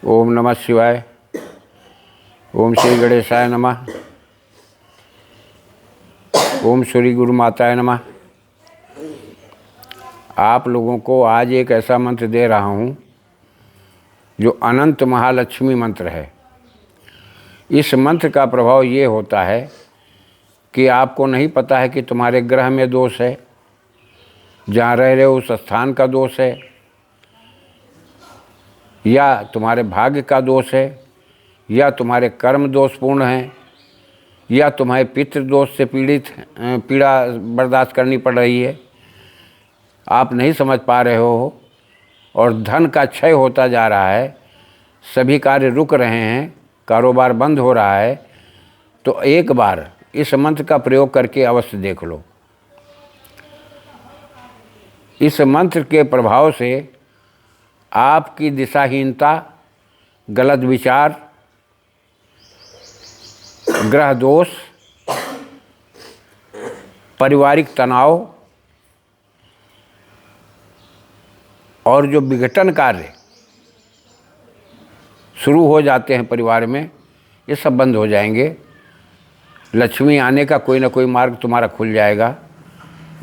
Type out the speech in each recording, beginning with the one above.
ओम नमः शिवाय। ओम श्री गणेशाय नमः। ओम श्री गुरु माताय नमः। आप लोगों को आज एक ऐसा मंत्र दे रहा हूँ जो अनंत महालक्ष्मी मंत्र है। इस मंत्र का प्रभाव ये होता है कि आपको नहीं पता है कि तुम्हारे ग्रह में दोष है, जहाँ रह रहे हो उस स्थान का दोष है, या तुम्हारे भाग्य का दोष है, या तुम्हारे कर्म दोषपूर्ण हैं, या तुम्हारे पितृ दोष से पीड़ा बर्दाश्त करनी पड़ रही है। आप नहीं समझ पा रहे हो और धन का क्षय होता जा रहा है, सभी कार्य रुक रहे हैं, कारोबार बंद हो रहा है। तो एक बार इस मंत्र का प्रयोग करके अवश्य देख लो। इस मंत्र के प्रभाव से आपकी दिशाहीनता, गलत विचार, ग्रह दोष, पारिवारिक तनाव और जो विघटन कार्य शुरू हो जाते हैं परिवार में, ये सब बंद हो जाएंगे। लक्ष्मी आने का कोई ना कोई मार्ग तुम्हारा खुल जाएगा।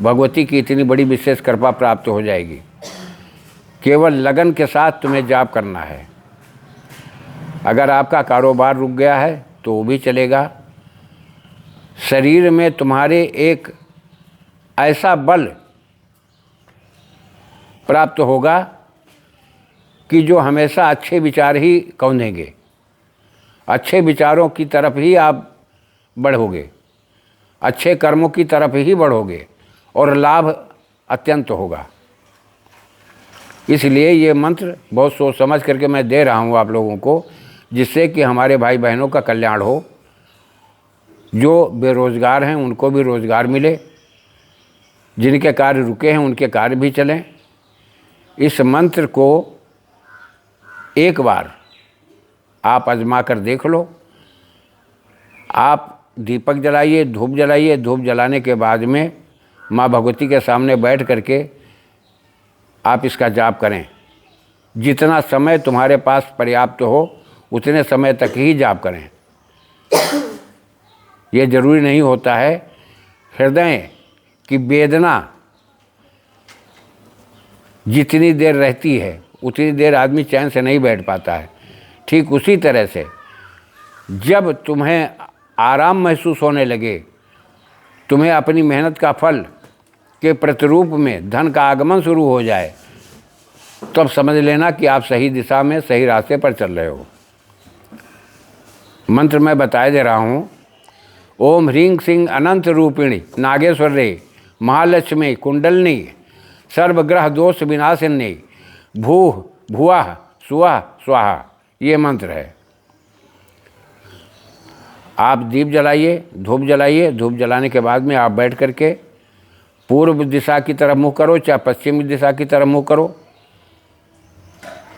भगवती की इतनी बड़ी विशेष कृपा प्राप्त हो जाएगी। केवल लगन के साथ तुम्हें जाप करना है। अगर आपका कारोबार रुक गया है तो वो भी चलेगा। शरीर में तुम्हारे एक ऐसा बल प्राप्त होगा कि जो हमेशा अच्छे विचार ही कौंधेंगे, अच्छे विचारों की तरफ ही आप बढ़ोगे, अच्छे कर्मों की तरफ ही बढ़ोगे और लाभ अत्यंत होगा। इसलिए ये मंत्र बहुत सोच समझ करके मैं दे रहा हूँ आप लोगों को, जिससे कि हमारे भाई बहनों का कल्याण हो। जो बेरोज़गार हैं उनको भी रोज़गार मिले, जिनके कार्य रुके हैं उनके कार्य भी चलें। इस मंत्र को एक बार आप आजमा कर देख लो। आप दीपक जलाइए, धूप जलाइए। धूप जलाने के बाद में माँ भगवती के सामने बैठ करके आप इसका जाप करें। जितना समय तुम्हारे पास पर्याप्त हो उतने समय तक ही जाप करें। ये जरूरी नहीं होता है। हृदय की वेदना जितनी देर रहती है उतनी देर आदमी चैन से नहीं बैठ पाता है। ठीक उसी तरह से जब तुम्हें आराम महसूस होने लगे, तुम्हें अपनी मेहनत का फल के प्रतिरूप में धन का आगमन शुरू हो जाए, तब समझ लेना कि आप सही दिशा में, सही रास्ते पर चल रहे हो। मंत्र मैं बताए दे रहा हूँ। ओम ह्रीं सिंह अनंत रूपिणी नागेश्वरी महालक्ष्मी कुंडलनी सर्वग्रह दोष विनाशिनी भू भुवः सुवः स्वाहा, ये मंत्र है। आप दीप जलाइए, धूप जलाइए। धूप जलाने के बाद में आप बैठ करके पूर्व दिशा की तरफ मुँह करो, चाहे पश्चिमी दिशा की तरफ मुँह करो।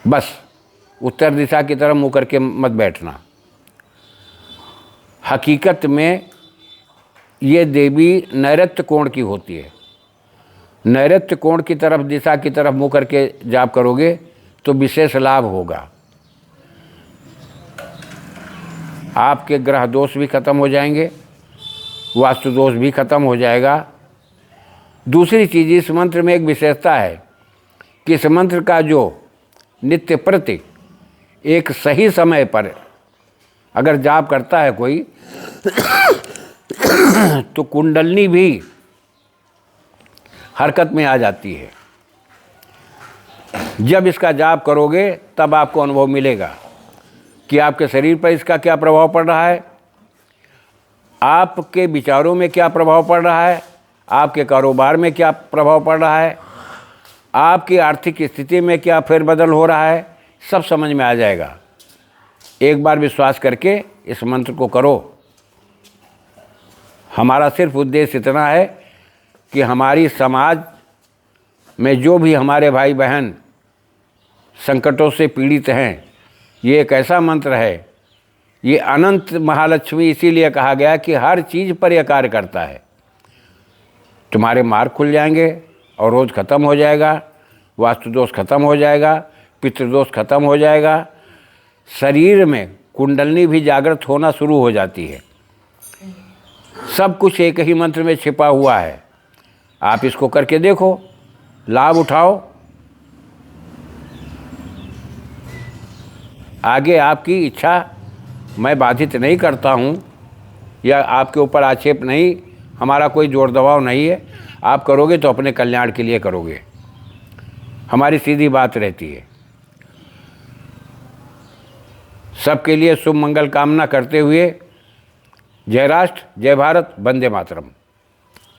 बस उत्तर दिशा की तरफ मुँह करके मत बैठना। हकीकत में ये देवी नैऋत्य कोण की होती है। नैऋत्य कोण की तरफ, दिशा की तरफ मुँह करके जाप करोगे तो विशेष लाभ होगा। आपके ग्रह दोष भी खत्म हो जाएंगे, वास्तु दोष भी खत्म हो जाएगा। दूसरी चीज़, इस मंत्र में एक विशेषता है कि इस मंत्र का जो नित्य प्रति एक सही समय पर अगर जाप करता है कोई तो कुंडलनी भी हरकत में आ जाती है। जब इसका जाप करोगे तब आपको अनुभव मिलेगा कि आपके शरीर पर इसका क्या प्रभाव पड़ रहा है, आपके विचारों में क्या प्रभाव पड़ रहा है, आपके कारोबार में क्या प्रभाव पड़ रहा है, आपकी आर्थिक स्थिति में क्या फेरबदल हो रहा है, सब समझ में आ जाएगा। एक बार विश्वास करके इस मंत्र को करो। हमारा सिर्फ उद्देश्य इतना है कि हमारी समाज में जो भी हमारे भाई बहन संकटों से पीड़ित हैं, ये एक ऐसा मंत्र है। ये अनंत महालक्ष्मी इसीलिए कहा गया कि हर चीज़ पर यह कार्य करता है। तुम्हारे मार्ग खुल जाएंगे और रोज़ खत्म हो जाएगा, वास्तु दोष खत्म हो जाएगा, पितृदोष खत्म हो जाएगा, शरीर में कुंडलनी भी जागृत होना शुरू हो जाती है। सब कुछ एक ही मंत्र में छिपा हुआ है। आप इसको करके देखो, लाभ उठाओ। आगे आपकी इच्छा मैं बाधित नहीं करता हूँ, या आपके ऊपर आक्षेप नहीं, हमारा कोई जोर दबाव नहीं है। आप करोगे तो अपने कल्याण के लिए करोगे, हमारी सीधी बात रहती है। सबके लिए शुभ मंगल कामना करते हुए जय राष्ट्र, जय भारत, वंदे मातरम।